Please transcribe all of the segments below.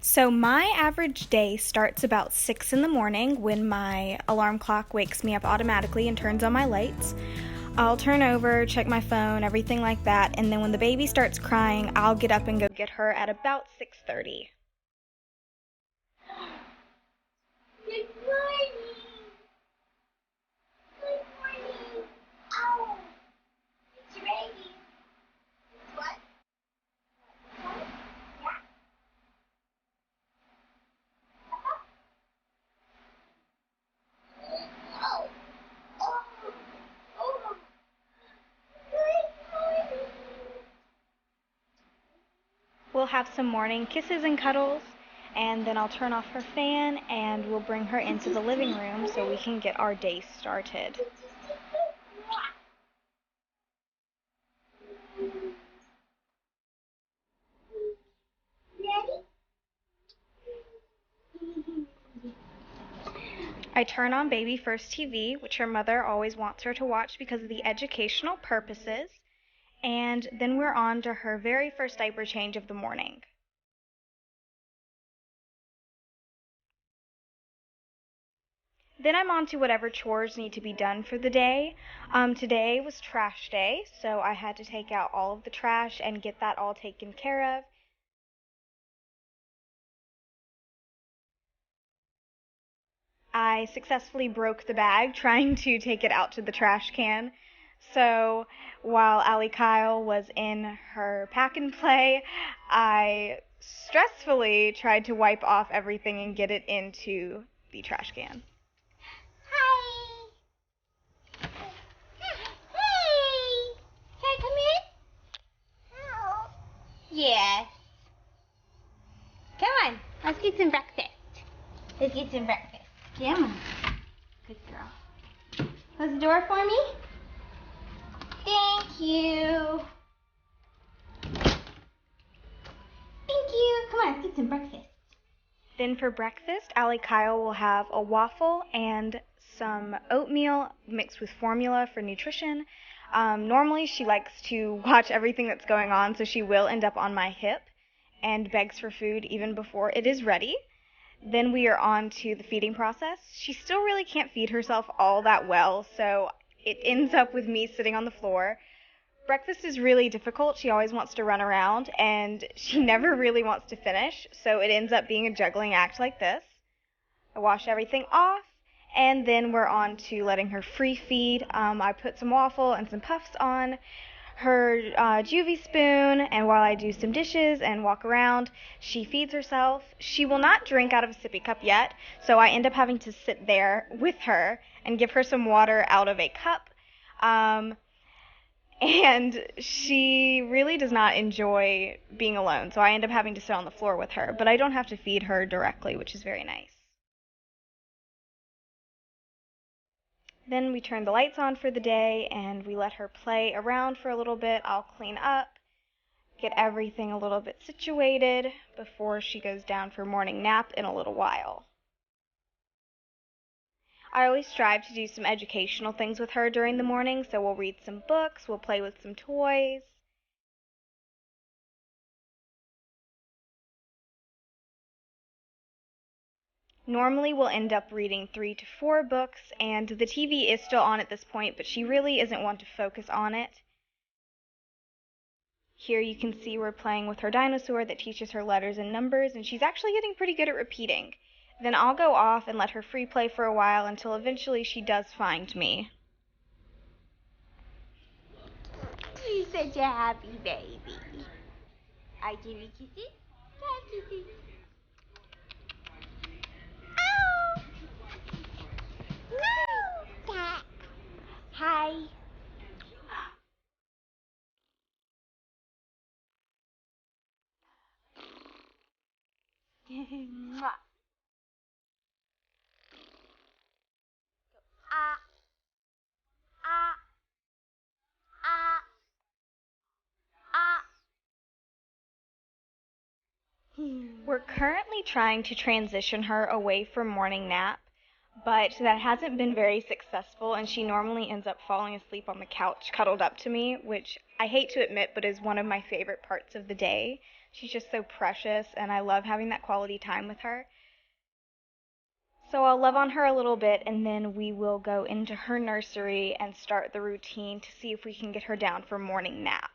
So my average day starts about 6 in the morning when my alarm clock wakes me up automatically and turns on my lights. I'll turn over, check my phone, everything like that, and then when the baby starts crying, I'll get up and go get her at about 6:30. Good morning. Good morning. Ow. It's raining. It's what? What? Yeah. Oh. Oh. Oh. Good morning. We'll have some morning kisses and cuddles, and then I'll turn off her fan and we'll bring her into the living room so we can get our day started. Ready? I turn on Baby First TV, which her mother always wants her to watch because of the educational purposes, and then we're on to her very first diaper change of the morning. Then I'm on to whatever chores need to be done for the day. Today was trash day, so I had to take out all of the trash and get that all taken care of. I successfully broke the bag trying to take it out to the trash can. So while Allie Kyle was in her pack and play, I stressfully tried to wipe off everything and get it into the trash can. Hi. Hey. Can I come in? No. Yes. Come on. Let's get some breakfast. Let's get some breakfast. Come on. Good girl. Close the door for me. Thank you. Thank you. Come on, let's get some breakfast. Then for breakfast, Allie Kyle will have a waffle and some oatmeal mixed with formula for nutrition. Normally she likes to watch everything that's going on, so she will end up on my hip and begs for food even before it is ready. Then we are on to the feeding process. She still really can't feed herself all that well, so it ends up with me sitting on the floor. Breakfast is really difficult. She always wants to run around, and she never really wants to finish, so it ends up being a juggling act like this. I wash everything off, and then we're on to letting her free feed. I put some waffle and some puffs on her juvie spoon, and while I do some dishes and walk around, she feeds herself. She will not drink out of a sippy cup yet, so I end up having to sit there with her and give her some water out of a cup. And she really does not enjoy being alone, so I end up having to sit on the floor with her, but I don't have to feed her directly, which is very nice. Then we turn the lights on for the day and we let her play around for a little bit. I'll clean up, get everything a little bit situated before she goes down for morning nap in a little while. I always strive to do some educational things with her during the morning, so we'll read some books, we'll play with some toys. Normally we'll end up reading 3 to 4 books, and the TV is still on at this point, but she really isn't one to focus on it. Here you can see we're playing with her dinosaur that teaches her letters and numbers, and she's actually getting pretty good at repeating. Then I'll go off and let her free play for a while until eventually she does find me. She's such a happy baby. I give you kisses. Cat kisses. Ow! No! Cat. Hi. Mwah. Ah. Ah. Ah. Ah. We're currently trying to transition her away from morning nap, but that hasn't been very successful, and she normally ends up falling asleep on the couch cuddled up to me, which I hate to admit but is one of my favorite parts of the day. She's just so precious, and I love having that quality time with her. So I'll love on her a little bit, and then we will go into her nursery and start the routine to see if we can get her down for morning nap.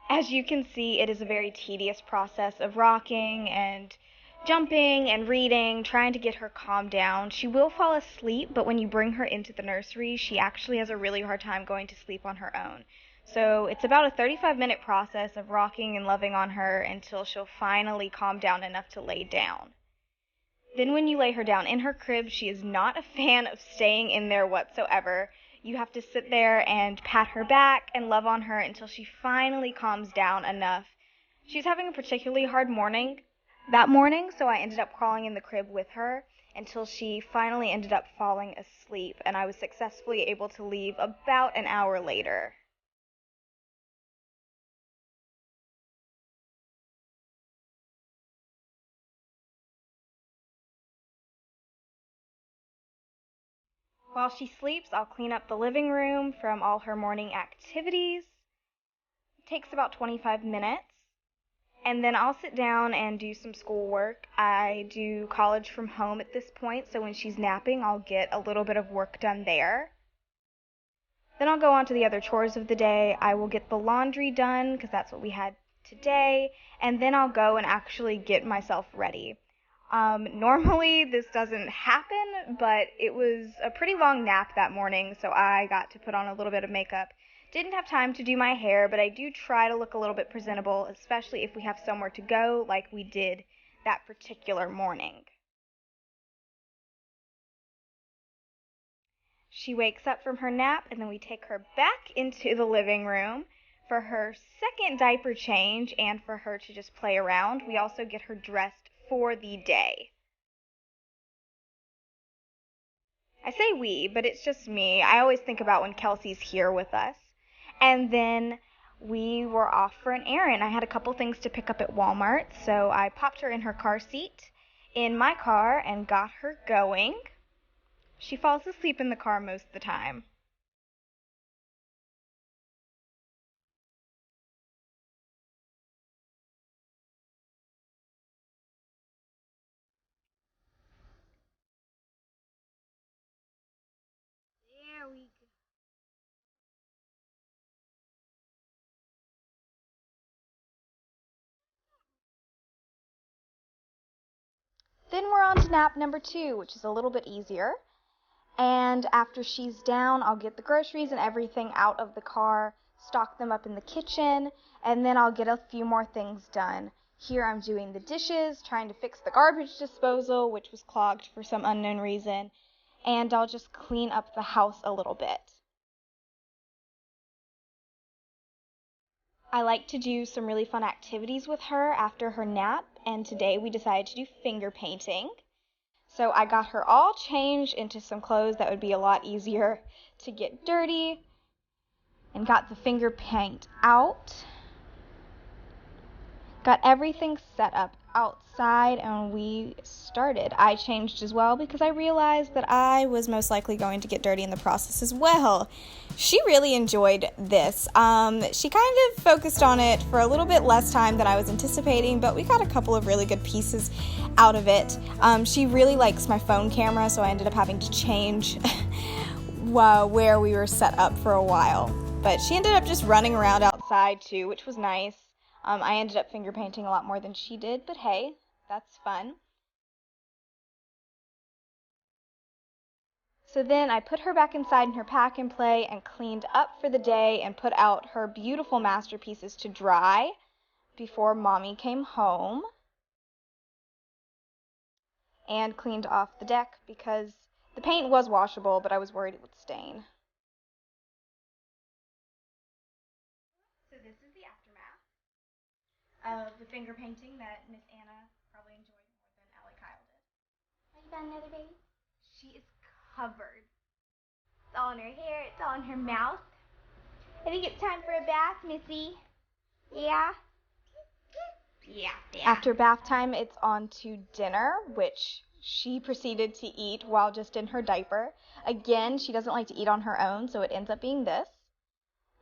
As you can see, it is a very tedious process of rocking and jumping and reading, trying to get her calmed down. She will fall asleep, but when you bring her into the nursery, she actually has a really hard time going to sleep on her own. So it's about a 35-minute process of rocking and loving on her until she'll finally calm down enough to lay down. Then when you lay her down in her crib, she is not a fan of staying in there whatsoever. You have to sit there and pat her back and love on her until she finally calms down enough. She was having a particularly hard morning that morning, so I ended up crawling in the crib with her until she finally ended up falling asleep, and I was successfully able to leave about an hour later. While she sleeps, I'll clean up the living room from all her morning activities. It takes about 25 minutes. And then I'll sit down and do some schoolwork. I do college from home at this point, so when she's napping, I'll get a little bit of work done there. Then I'll go on to the other chores of the day. I will get the laundry done, because that's what we had today, and then I'll go and actually get myself ready. Normally this doesn't happen, but it was a pretty long nap that morning, so I got to put on a little bit of makeup. Didn't have time to do my hair, but I do try to look a little bit presentable, especially if we have somewhere to go like we did that particular morning. She wakes up from her nap, and then we take her back into the living room for her second diaper change and for her to just play around. We also get her dressed for the day. I say we, but it's just me. I always think about when Kelsey's here with us. And then we were off for an errand. I had a couple things to pick up at Walmart, so I popped her in her car seat in my car and got her going. She falls asleep in the car most of the time. There we go. Then we're on to nap number 2, which is a little bit easier. And after she's down, I'll get the groceries and everything out of the car, stock them up in the kitchen, and then I'll get a few more things done. Here I'm doing the dishes, trying to fix the garbage disposal, which was clogged for some unknown reason, and I'll just clean up the house a little bit. I like to do some really fun activities with her after her nap, and today we decided to do finger painting. So I got her all changed into some clothes that would be a lot easier to get dirty, and got the finger paint out. Got everything set up outside, and we started. I changed as well because I realized that I was most likely going to get dirty in the process as well. She really enjoyed this. She kind of focused on it for a little bit less time than I was anticipating, but we got a couple of really good pieces out of it. She really likes my phone camera, so I ended up having to change where we were set up for a while. But she ended up just running around outside too, which was nice. I ended up finger painting a lot more than she did, but hey, that's fun. So then I put her back inside in her pack and play and cleaned up for the day and put out her beautiful masterpieces to dry before Mommy came home, and cleaned off the deck because the paint was washable, but I was worried it would stain. So this is the aftermath of the finger painting that Miss Anna probably enjoyed more than Allie Kyle did. Oh, you got another baby? She is covered. It's all in her hair. It's all in her mouth. I think it's time for a bath, Missy. Yeah? Yeah. After bath time, it's on to dinner, which she proceeded to eat while just in her diaper. Again, she doesn't like to eat on her own, so it ends up being this.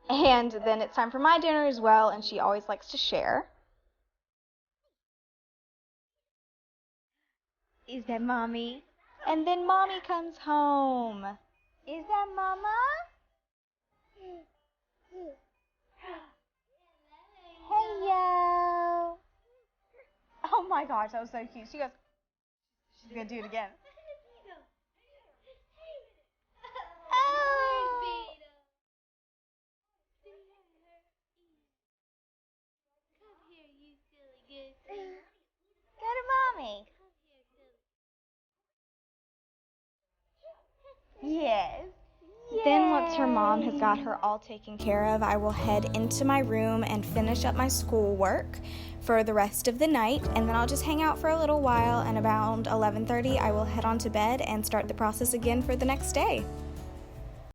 And then it's time for my dinner as well, and she always likes to share. Is that Mommy? And then Mommy comes home. Is that Mama? Hey, yo. Oh my gosh, that was so cute. She goes, she's going to do it again. Oh. Go to Mommy. Yes. Then once her mom has got her all taken care of, I will head into my room and finish up my schoolwork for the rest of the night, and then I'll just hang out for a little while, and around 11:30 I will head on to bed and start the process again for the next day.